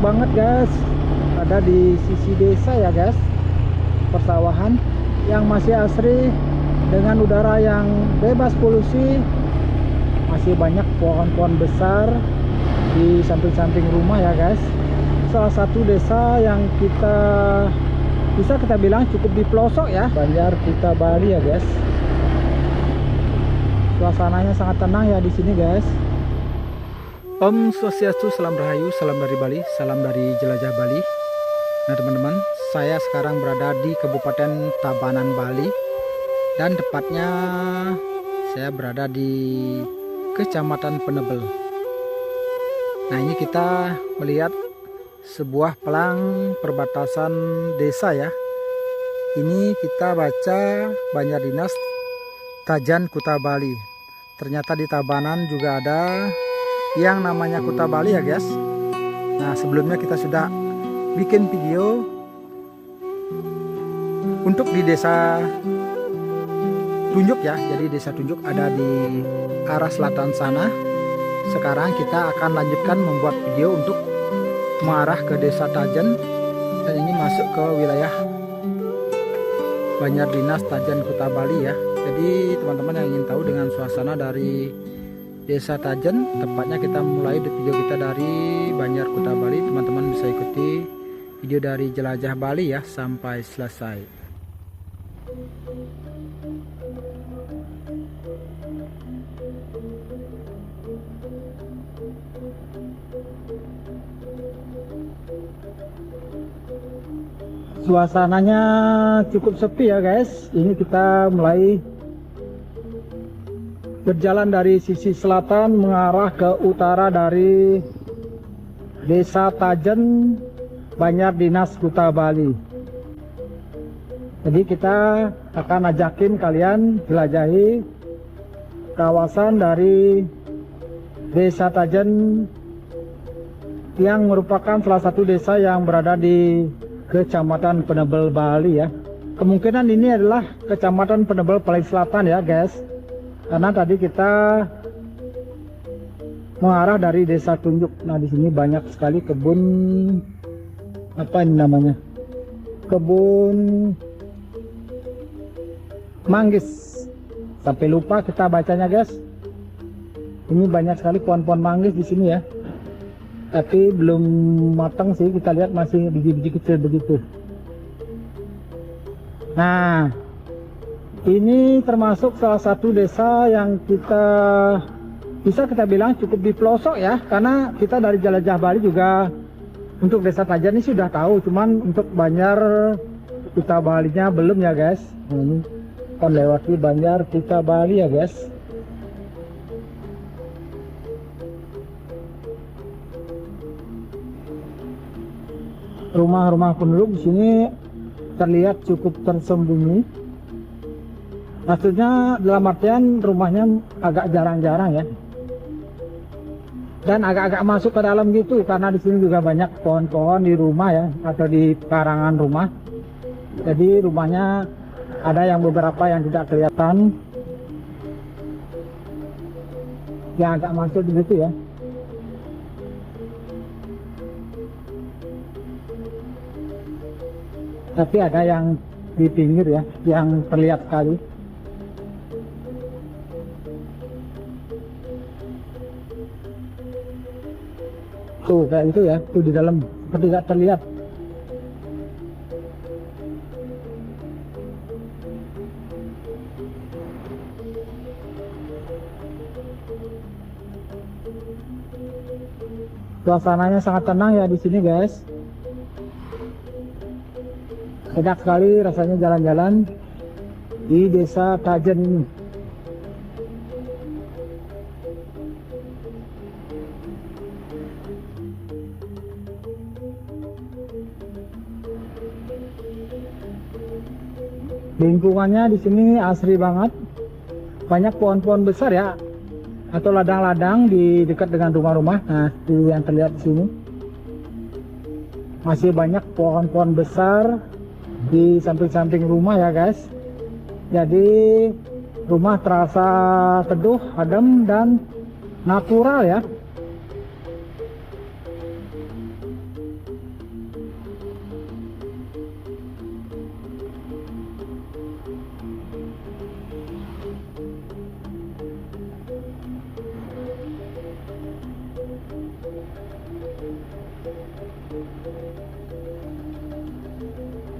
banget guys, ada di sisi desa ya guys, persawahan yang masih asri dengan udara yang bebas polusi. Masih banyak pohon-pohon besar di samping-samping rumah ya guys. Salah satu desa yang bisa kita bilang cukup di pelosok ya, Banjar Kuta Bali ya guys. Suasananya sangat tenang ya di sini guys. Om Swastiastu, salam rahayu, salam dari Bali, salam dari jelajah Bali. Nah teman-teman, saya sekarang berada di Kabupaten Tabanan, Bali. Dan tepatnya saya berada di Kecamatan Penebel. Nah ini kita melihat sebuah pelang perbatasan desa ya. Ini kita baca Banjar Dinas Tajan Kuta Bali. Ternyata di Tabanan juga ada yang namanya Kuta Bali ya guys. Nah sebelumnya kita sudah bikin video untuk di desa Tunjuk ya. Jadi desa Tunjuk ada di arah selatan sana. Sekarang kita akan lanjutkan membuat video untuk mengarah ke desa Tajan. Dan ini masuk ke wilayah Banjar Dinas Tajan Kuta Bali ya. Jadi teman-teman yang ingin tahu dengan suasana dari Desa Tajan, tepatnya kita mulai video kita dari Banjar Kuta Bali. Teman-teman bisa ikuti video dari jelajah Bali ya sampai selesai. Suasananya cukup sepi ya guys. Ini kita mulai berjalan dari sisi selatan mengarah ke utara dari Desa Tajan, Banjar Dinas Kuta Bali. Jadi kita akan ajakin kalian jelajahi kawasan dari Desa Tajan yang merupakan salah satu desa yang berada di Kecamatan Penebel, Bali ya. Kemungkinan ini adalah Kecamatan Penebel paling selatan ya guys. Karena tadi kita mengarah dari Desa Tunjuk. Nah di sini banyak sekali kebun, apa ini namanya, kebun manggis. Sampai lupa kita bacanya guys. Ini banyak sekali pohon-pohon manggis di sini ya. Tapi belum matang sih, kita lihat masih biji-biji kecil begitu. Nah ini termasuk salah satu desa yang bisa kita bilang cukup di pelosok ya. Karena kita dari jelajah Bali juga untuk Desa Tajan ini sudah tahu, cuman untuk Banjar Kuta Balinya belum ya guys. Ini kan lewati Banjar Kuta Bali ya guys. Rumah-rumah penduduk di sini terlihat cukup tersembunyi. Maksudnya dalam artian rumahnya agak jarang-jarang ya. Dan agak-agak masuk ke dalam gitu karena di sini juga banyak pohon-pohon di rumah ya, atau di karangan rumah. Jadi rumahnya ada yang beberapa yang tidak kelihatan, yang agak masuk di situ ya. Tapi ada yang di pinggir ya, yang terlihat sekali. Tuh kayak itu ya, tuh di dalam seperti tidak terlihat. Suasananya sangat tenang ya di sini guys. Enak sekali rasanya jalan-jalan di Desa Tajan ini. Lingkungannya di sini asri banget. Banyak pohon-pohon besar ya, atau ladang-ladang di dekat dengan rumah-rumah. Nah, itu yang terlihat di sini. Masih banyak pohon-pohon besar di samping-samping rumah ya guys. Jadi rumah terasa teduh, adem dan natural ya.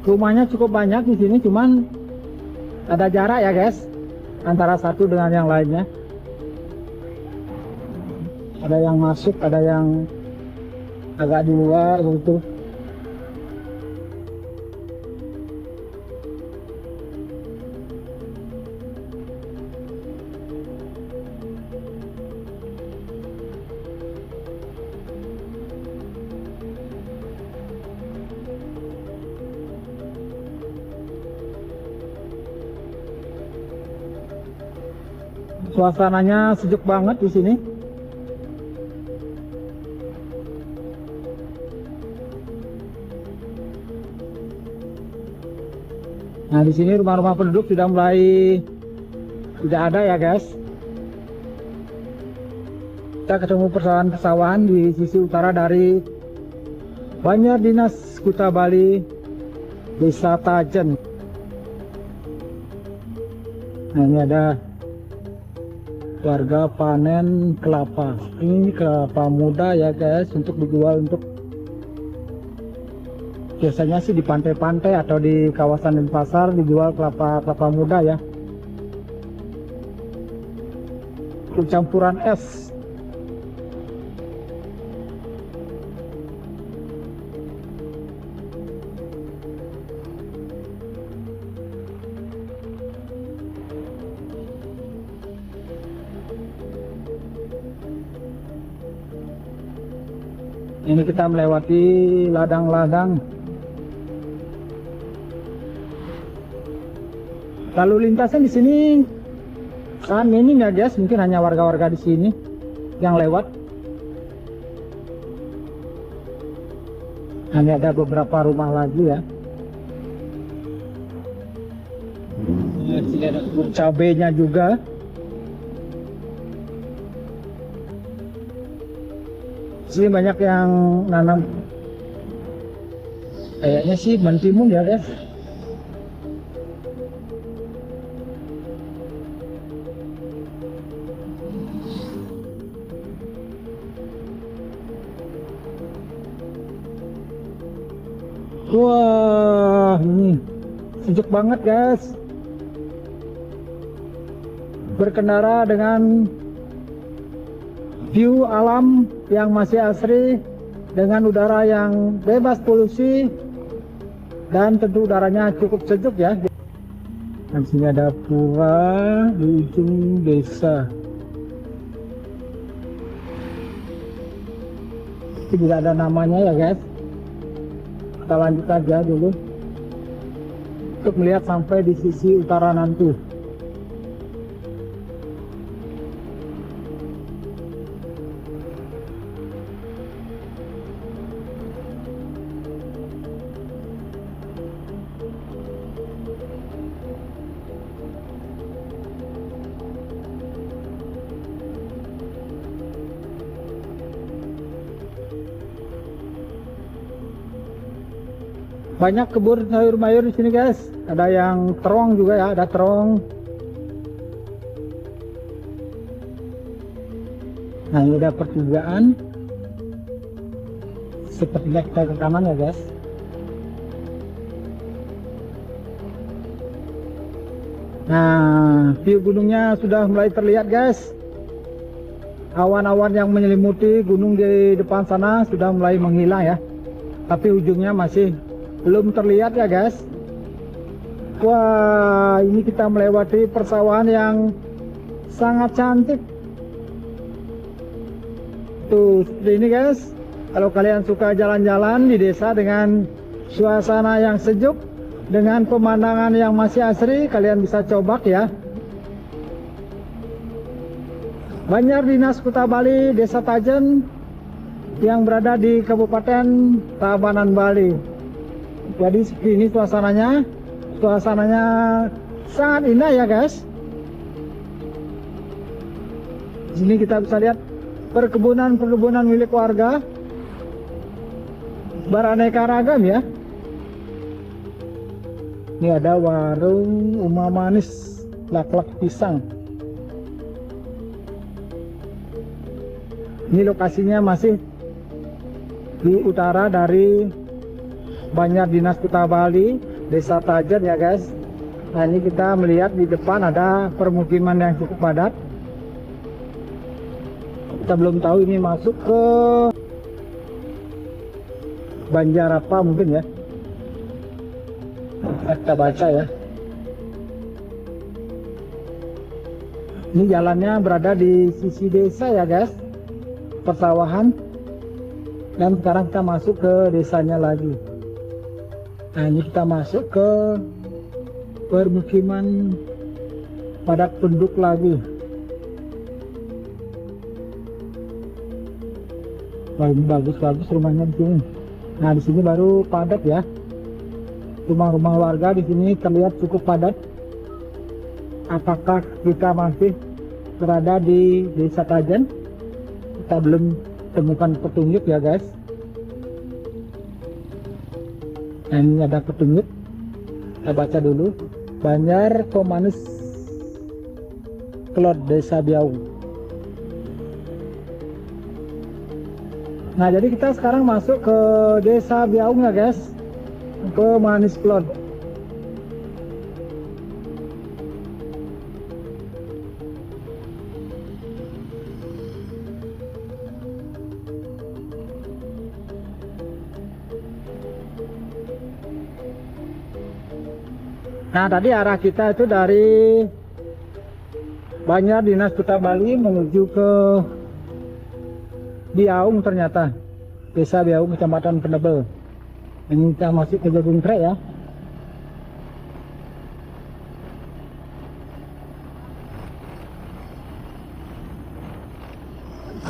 Rumahnya cukup banyak di sini, cuman ada jarak ya guys antara satu dengan yang lainnya. Ada yang masuk, ada yang agak di luar gitu. Suasananya sejuk banget di sini. Nah, di sini rumah-rumah penduduk sudah mulai tidak ada ya guys. Kita ketemu persawahan-persawahan di sisi utara dari Banjar Dinas Kuta Bali, Desa Tajen. Nah, ini ada warga panen kelapa. Ini kelapa muda ya guys, untuk dijual untuk biasanya sih di pantai-pantai atau di kawasan Denpasar dijual kelapa muda ya. Untuk campuran es. Ini kita melewati ladang-ladang. Lalu lintasnya di sini sangat minim ya guys, mungkin hanya warga-warga di sini yang lewat. Hanya ada beberapa rumah lagi ya. Di sini ada cabenya juga. Di sini banyak yang nanam, kayaknya sih mentimun ya guys. Wah, ini sejuk banget guys. Berkendara dengan view alam yang masih asri, dengan udara yang bebas polusi, dan tentu udaranya cukup sejuk ya. Dan sini ada pura di ujung desa. Ini tidak ada namanya ya guys. Kita lanjut aja dulu untuk melihat sampai di sisi utara nanti. Banyak kebun sayur mayur di sini guys. Ada yang terong juga ya, ada terong. Nah, ini ada pertigaan. Sepertinya kita ke kanan ya guys. Nah, view gunungnya sudah mulai terlihat guys. Awan-awan yang menyelimuti gunung di depan sana sudah mulai menghilang ya. Tapi ujungnya masih belum terlihat ya guys. Wah, ini kita melewati persawahan yang sangat cantik. Tuh, seperti ini guys. Kalau kalian suka jalan-jalan di desa dengan suasana yang sejuk, dengan pemandangan yang masih asri, kalian bisa coba ya. Banjar Dinas Kuta Bali, Desa Tajen, yang berada di Kabupaten Tabanan, Bali. Jadi seperti ini suasananya sangat indah ya guys. Di sini kita bisa lihat perkebunan milik warga, beraneka ragam ya. Ini ada warung Uma Manis Laklak Pisang. Ini lokasinya masih di utara dari Banjar Dinas Kuta Bali, Desa Tajen ya guys. Nah ini kita melihat di depan ada permukiman yang cukup padat. Kita belum tahu ini masuk ke Banjar apa mungkin ya. Kita baca ya. Ini jalannya berada di sisi desa ya guys, persawahan. Dan sekarang kita masuk ke desanya lagi. Nah ini kita masuk ke permukiman padat penduduk lagi. Wah ini bagus-bagus rumahnya di sini. Nah di sini baru padat ya. Rumah-rumah warga di sini terlihat cukup padat. Apakah kita masih berada di Desa Tajen? Kita belum temukan petunjuk ya guys. Nah ini ada petunjuk. Kita baca dulu. Banjar Komanus Klot Desa Biaung. Nah jadi kita sekarang masuk ke Desa Biaung ya guys, ke Manis Klot. Nah tadi arah kita itu dari Banjar Dinas Kuta Bali menuju ke Biaung, ternyata Desa Biaung Kecamatan Penebel. Ini kita masuk ke Jagung Trek ya.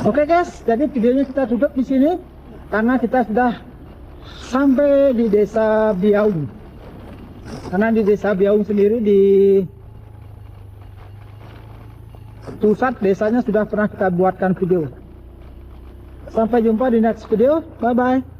Oke guys, jadi videonya kita tutup di sini karena kita sudah sampai di Desa Biaung. Karena di Desa Biaung sendiri, di pusat desanya sudah pernah kita buatkan video. Sampai jumpa di next video. Bye bye.